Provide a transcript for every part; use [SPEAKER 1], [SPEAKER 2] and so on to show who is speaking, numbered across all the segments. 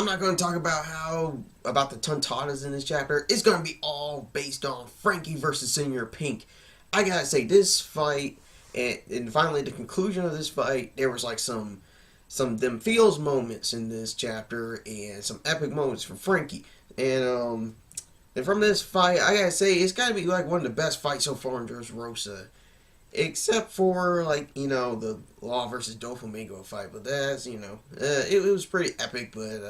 [SPEAKER 1] not going to talk about the tontadas in this chapter. It's going to be all based on Franky versus Senor Pink. I gotta say, this fight, and finally the conclusion of this fight, there was like some them feels moments in this chapter and some epic moments for Franky. And from this fight, I gotta say, it's gotta be like one of the best fights so far in Dressrosa. Except for, like, the Law versus Doflamingo fight. But that's, it was pretty epic. But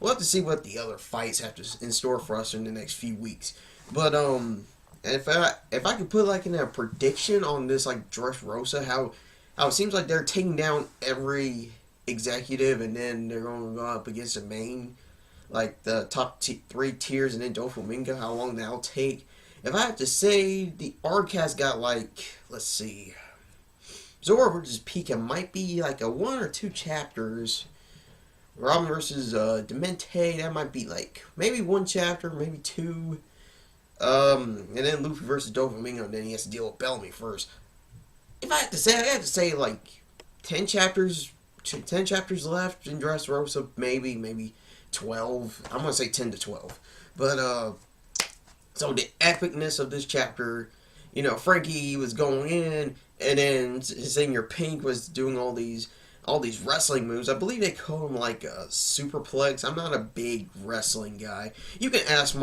[SPEAKER 1] we'll have to see what the other fights have in store for us in the next few weeks. But, if I could put, like, in a prediction on this, like, Dressrosa, how it seems like they're taking down every executive and then they're going to go up against the main, like, the top three tiers and then Doflamingo, how long that'll take. If I have to say, the arc has got, like, let's see, Zora versus Pika might be like a 1 or 2 chapters. Robin versus Demente, that might be like maybe 1 chapter, maybe 2. And then Luffy versus Doflamingo, and then he has to deal with Bellamy first. If I have to say like 10 chapters left in Dressrosa, maybe 12. I'm gonna say 10 to 12, but so the epicness of this chapter, Franky was going in, and then Senor Pink was doing all these wrestling moves. I believe they call them like a superplex. I'm not a big wrestling guy. You can ask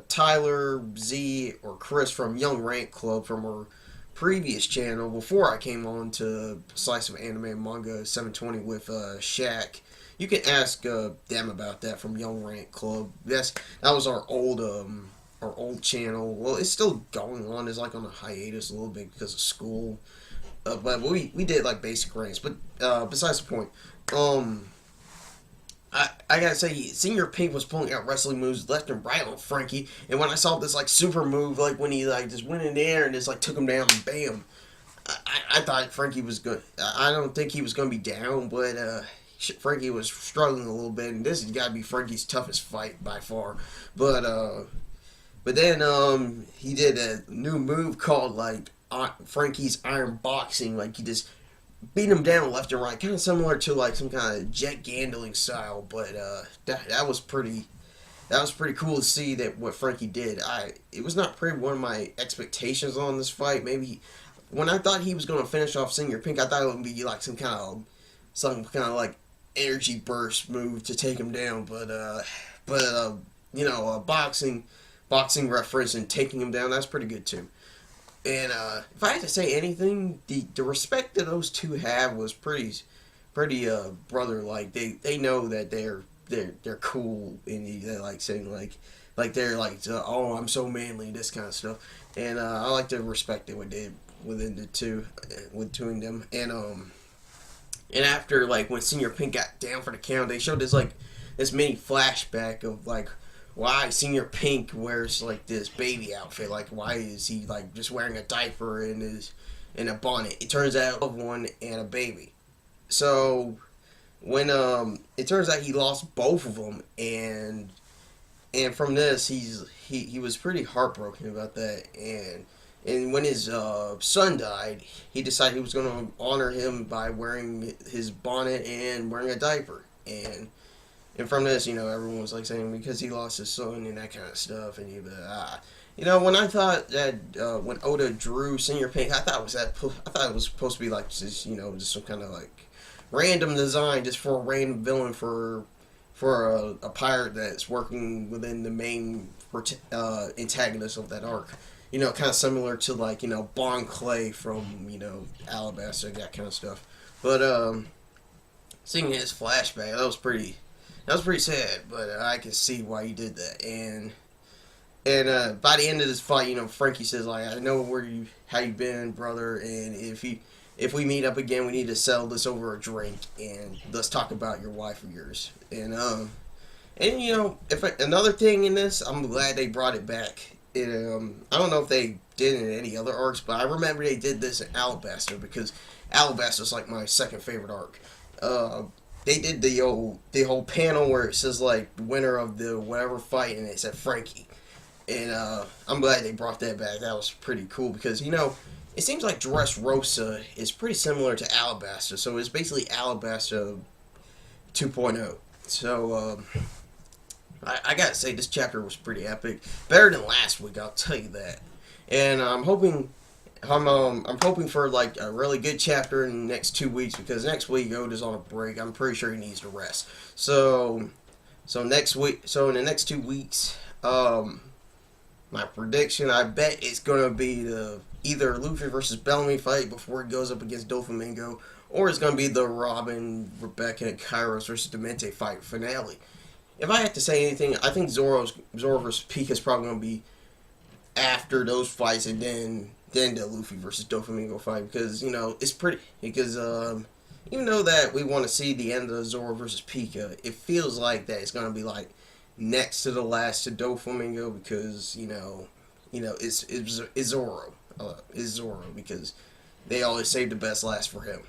[SPEAKER 1] Tyler, Z, or Chris from Young Rank Club from our previous channel before I came on to Slice of Anime and Manga 720 with Shaq. You can ask them about that from Young Rank Club. That was our old channel. Well, it's still going on. It's like on a hiatus a little bit because of school. But we did like basic ranks. But besides the point, I gotta say, Senor Pink was pulling out wrestling moves left and right on Franky. And when I saw this like super move, like when he like just went in there and just like took him down and bam, I thought Franky was good. I don't think he was gonna be down, but Franky was struggling a little bit, and this has got to be Franky's toughest fight by far. But then he did a new move called like Franky's Iron Boxing. Like he just beat him down left and right, kind of similar to like some kind of jet gandling style. But that was pretty cool to see that what Franky did. It was not pretty one of my expectations on this fight. Maybe when I thought he was going to finish off Senor Pink, I thought it would be like some kind of like energy burst move to take him down, but boxing reference and taking him down, that's pretty good too. And if I had to say anything, the respect that those two have was pretty brother like. They know that they're cool, and they like saying like they're like oh, I'm so manly, this kind of stuff. And I like the respect that we did within the two between them. And after, like, when Senor Pink got down for the count, they showed this mini flashback of, like, why Senor Pink wears, like, this baby outfit. Like, why is he, like, just wearing a diaper and a bonnet? It turns out one and a baby. So, when, it turns out he lost both of them, and from this, he was pretty heartbroken about that, and when his son died, he decided he was going to honor him by wearing his bonnet and wearing a diaper. And from this, everyone was like saying because he lost his son and that kind of stuff. And when I thought that when Oda drew Senor Pink, I thought it was supposed to be like just just some kind of like random design just for a random villain for a pirate that's working within the main antagonist of that arc. Kind of similar to like, Bon Clay from, Alabasta, that kind of stuff. But, seeing his flashback, that was pretty sad, but I can see why he did that. And by the end of this fight, Franky says, like, I know how you been, brother, and if we meet up again, we need to settle this over a drink, and let's talk about your wife of yours. And if another thing in this, I'm glad they brought it back. I don't know if they did it in any other arcs, but I remember they did this in Alabasta because Alabasta's like my second favorite arc. They did the whole panel where it says like winner of the whatever fight, and it said Franky. And I'm glad they brought that back. That was pretty cool because it seems like Dressrosa is pretty similar to Alabasta, so it's basically Alabasta 2.0. So I gotta say this chapter was pretty epic, better than last week. I'll tell you that. And I'm hoping I'm hoping for like a really good chapter in the next 2 weeks, because next week Oda's on a break. I'm pretty sure he needs to rest. So next week, so in the next 2 weeks, my prediction, I bet it's gonna be the either Luffy versus Bellamy fight before it goes up against Doflamingo, or it's gonna be the Robin, Rebecca, and Kairos versus Demente fight finale. If I had to say anything, I think Zoro versus Pika is probably gonna be after those fights, and then the Luffy versus Doflamingo fight, because it's pretty, because even though that we want to see the end of Zoro versus Pika, it feels like that it's gonna be like next to the last to Doflamingo, because it's Zoro, because they always save the best last for him.